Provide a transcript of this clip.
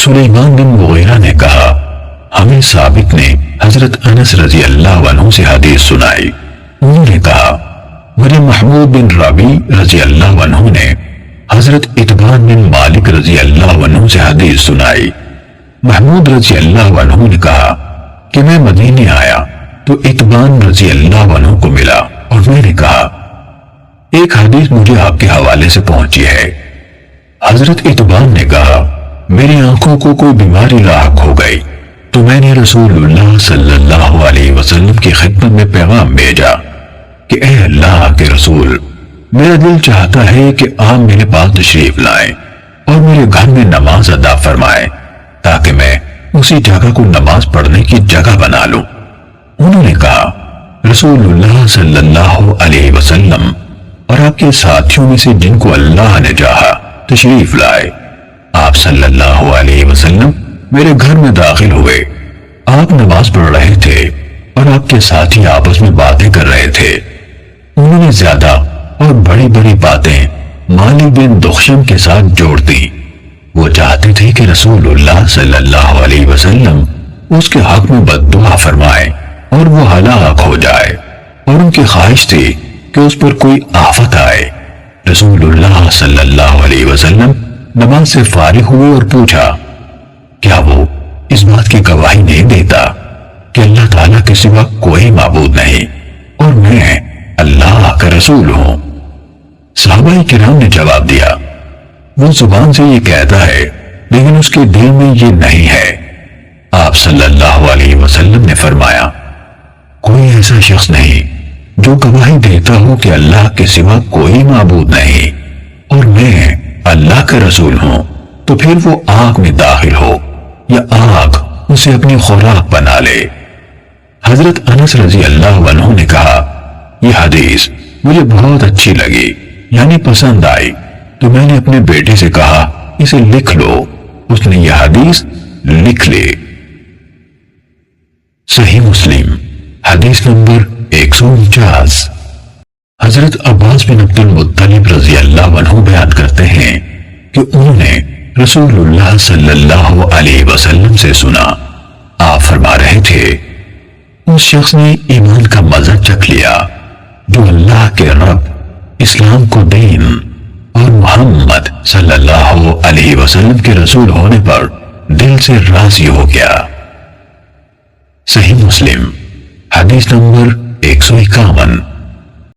سلیمان بن مغیرہ نے کہا ہمیں ثابت نے حضرت انس رضی اللہ عنہ سے حدیث سنائی. انہوں نے کہا مجھے محمود بن ربی رضی اللہ عنہ نے حضرت اتبان بن مالک رضی اللہ عنہ سے حدیث سنائی. محمود رضی اللہ عنہ نے کہا کہ میں مدینے آیا تو اتبان رضی اللہ عنہ کو ملا اور میں نے کہا ایک حدیث مجھے آپ کے حوالے سے پہنچی ہے. حضرت اتبان نے کہا میری آنکھوں کو کوئی بیماری لاحق ہو گئی تو میں نے رسول اللہ صلی اللہ علیہ وسلم کی خدمت میں پیغام بھیجا کہ اے اللہ کے رسول میرا دل چاہتا ہے کہ آپ میرے پاس تشریف لائیں اور میرے گھر میں نماز ادا فرمائیں تاکہ میں اسی جگہ کو نماز پڑھنے کی جگہ بنا لوں. انہوں نے کہا رسول اللہ صلی اللہ علیہ وسلم اور آپ کے ساتھیوں میں سے جن کو اللہ نے چاہا تشریف لائے. آپ صلی اللہ علیہ وسلم میرے گھر میں داخل ہوئے. آپ نماز پڑھ رہے تھے اور آپ کے ساتھی آپس میں باتیں کر رہے تھے. انہوں نے زیادہ اور بڑی بڑی باتیں مالک بن دخشم کے ساتھ جوڑ دی. وہ چاہتے تھے کہ رسول اللہ صلی اللہ علیہ وسلم اس کے حق میں بد دعا فرمائے اور وہ ہلاک ہو جائے اور ان کی خواہش تھی کہ اس پر کوئی آفت آئے. رسول اللہ صلی اللہ علیہ وسلم نماز سے فارغ ہوئے اور پوچھا کیا وہ اس بات کی گواہی نہیں دیتا کہ اللہ تعالیٰ کے سوا کوئی معبود نہیں اور میں اللہ کا رسول ہوں؟ صحابہ کرام نے جواب دیا وہ زبان سے یہ کہتا ہے لیکن اس کے دل میں یہ نہیں ہے. آپ صلی اللہ علیہ وسلم نے فرمایا کوئی ایسا شخص نہیں جو گواہی دیتا ہو کہ اللہ کے سوا کوئی معبود نہیں اور میں اللہ کا رسول ہوں تو پھر وہ آگ میں داخل ہو یا آگ اسے اپنی خوراک بنا لے. حضرت انس رضی اللہ عنہ نے کہا یہ حدیث مجھے بہت اچھی لگی یعنی پسند آئی تو میں نے اپنے بیٹے سے کہا اسے لکھ لو. اس نے یہ حدیث لکھ لی. صحیح مسلم حدیث نمبر 149. حضرت عباس بن عبد المطلب رضی اللہ عنہ بیان کرتے ہیں کہ انہوں نے رسول اللہ صلی اللہ علیہ وسلم سے سنا آپ فرما رہے تھے اس شخص نے ایمان کا مزہ چکھ لیا جو اللہ کے رب اسلام کو دین اور محمد صلی اللہ علیہ وسلم کے رسول ہونے پر دل سے راضی ہو گیا. صحیح مسلم حدیث نمبر 151.